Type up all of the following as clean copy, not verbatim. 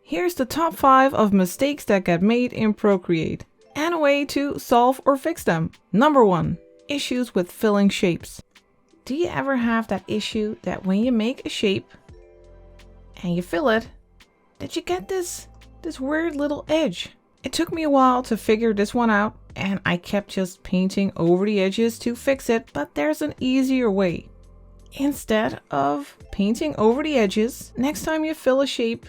Here's the top 5 of mistakes that get made in Procreate and a way to solve or fix them. Number 1. Issues with filling shapes. Do you ever have that issue that when you make a shape and you fill it, that you get this weird little edge? It took me a while to figure this one out, and I kept just painting over the edges to fix it, but there's an easier way. Instead of painting over the edges, next time you fill a shape,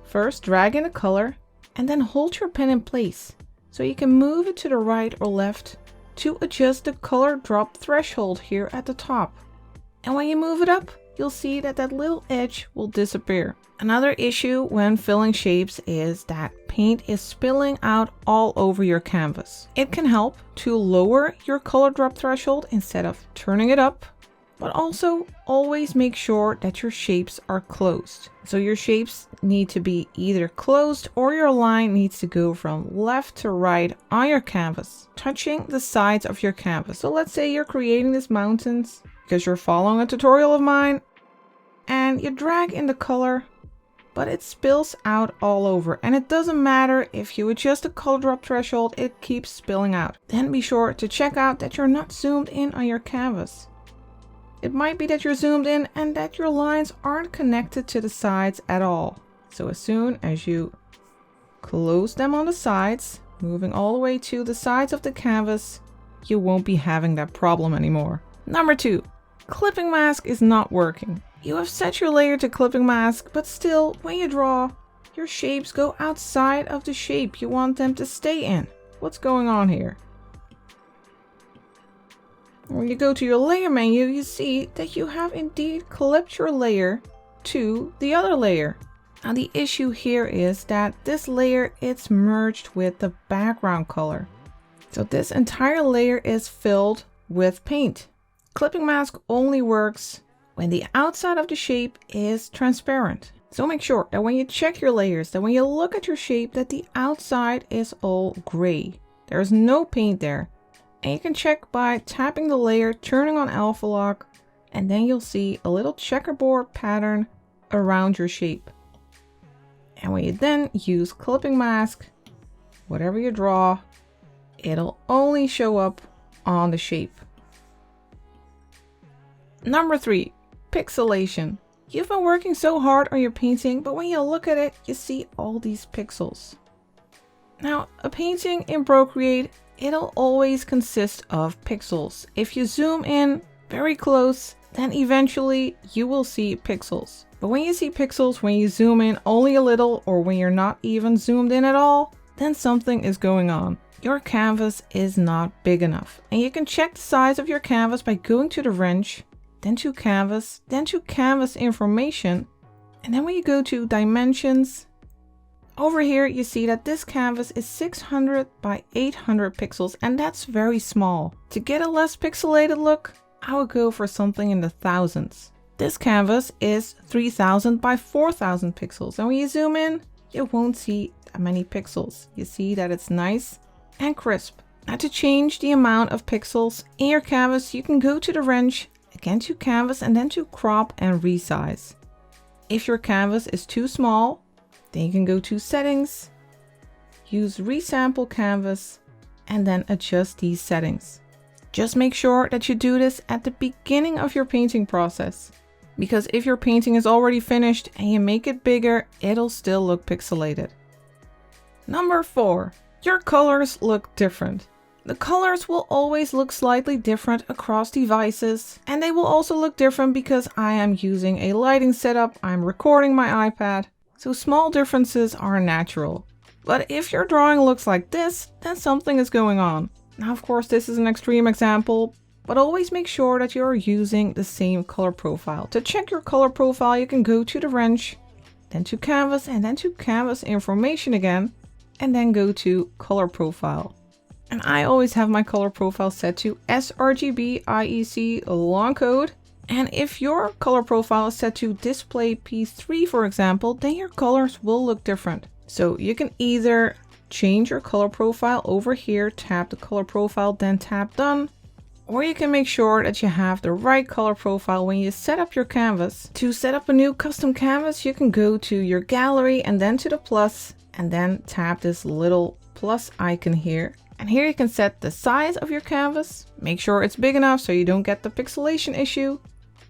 first drag in a color and then hold your pen in place so you can move it to the right or left to adjust the color drop threshold here at the top. And when you move it up, you'll see that that little edge will disappear. Another issue when filling shapes is that paint is spilling out all over your canvas. It can help to lower your color drop threshold instead of turning it up, but also always make sure that your shapes are closed. So your shapes need to be either closed or your line needs to go from left to right on your canvas, touching the sides of your canvas. So let's say you're creating these mountains because you're following a tutorial of mine and you drag in the color, but it spills out all over. And it doesn't matter if you adjust the color drop threshold, it keeps spilling out. Then be sure to check out that you're not zoomed in on your canvas. It might be that you're zoomed in and that your lines aren't connected to the sides at all. So as soon as you close them on the sides, moving all the way to the sides of the canvas, you won't be having that problem anymore. Number 2, clipping mask is not working. You have set your layer to clipping mask, but still, when you draw, your shapes go outside of the shape you want them to stay in. What's going on here? When you go to your layer menu, you see that you have indeed clipped your layer to the other layer. Now the issue here is that this layer is merged with the background color. So this entire layer is filled with paint. Clipping mask only works when the outside of the shape is transparent. So make sure that when you check your layers, that when you look at your shape, that the outside is all gray. There's no paint there. And you can check by tapping the layer, turning on alpha lock, and then you'll see a little checkerboard pattern around your shape. And when you then use clipping mask, whatever you draw, it'll only show up on the shape. Number 3, pixelation. You've been working so hard on your painting, but when you look at it, you see all these pixels. Now, a painting in Procreate, it'll always consist of pixels. If you zoom in very close, then eventually you will see pixels. But when you see pixels, when you zoom in only a little, or when you're not even zoomed in at all, then something is going on. Your canvas is not big enough. And you can check the size of your canvas by going to the wrench, then to canvas, then to canvas information. And then when you go to dimensions, over here, you see that this canvas is 600 by 800 pixels, and that's very small. To get a less pixelated look, I would go for something in the thousands. This canvas is 3000 by 4000 pixels, and when you zoom in, you won't see that many pixels. You see that it's nice and crisp. Now to change the amount of pixels in your canvas, you can go to the wrench, again to canvas, and then to crop and resize. If your canvas is too small, then you can go to settings, use resample canvas, and then adjust these settings. Just make sure that you do this at the beginning of your painting process, because if your painting is already finished and you make it bigger, it'll still look pixelated. Number 4, your colors look different. The colors will always look slightly different across devices, and they will also look different because I am using a lighting setup, I'm recording my iPad. So small differences are natural. But if your drawing looks like this, then something is going on. Now, of course, this is an extreme example, but always make sure that you're using the same color profile. To check your color profile, you can go to the wrench, then to canvas, and then to canvas information again, and then go to color profile. And I always have my color profile set to sRGB IEC long code. And if your color profile is set to display P3, for example, then your colors will look different. So you can either change your color profile over here, tap the color profile, then tap done, Or you can make sure that you have the right color profile when you set up your canvas. To set up a new custom canvas, you can go to your gallery and then to the plus, and then tap this little plus icon here. And here you can set the size of your canvas. Make sure it's big enough so you don't get the pixelation issue.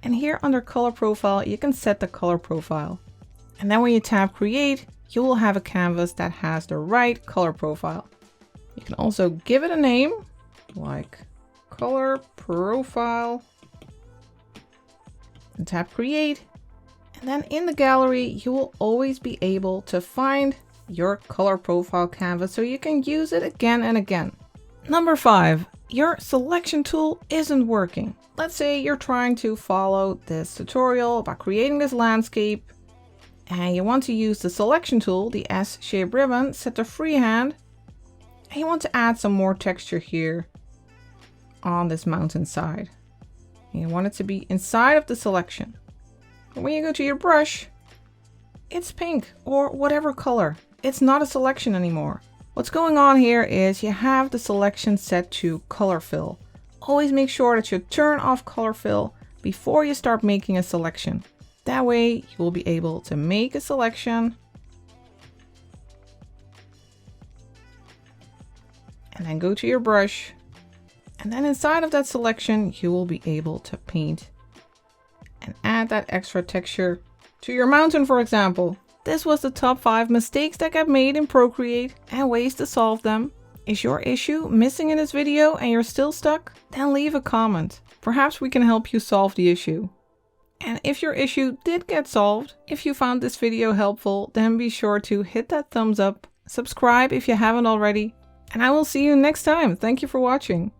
And here under color profile, you can set the color profile. And then when you tap create, you will have a canvas that has the right color profile. You can also give it a name like color profile and tap create. And then in the gallery, you will always be able to find your color profile canvas so you can use it again and again. Number 5, your selection tool isn't working. Let's say you're trying to follow this tutorial about creating this landscape and you want to use the selection tool, the S-shaped ribbon, set to freehand, and you want to add some more texture here on this mountain side. And you want it to be inside of the selection. And when you go to your brush, it's pink or whatever color. It's not a selection anymore. What's going on here is you have the selection set to color fill. Always make sure that you turn off color fill before you start making a selection. That way you will be able to make a selection and then go to your brush. And then inside of that selection, you will be able to paint and add that extra texture to your mountain, for example. This was the top 5 mistakes that got made in Procreate and ways to solve them. Is your issue missing in this video and you're still stuck? Then leave a comment. Perhaps we can help you solve the issue. And if your issue did get solved, if you found this video helpful, then be sure to hit that thumbs up, subscribe if you haven't already, and I will see you next time. Thank you for watching.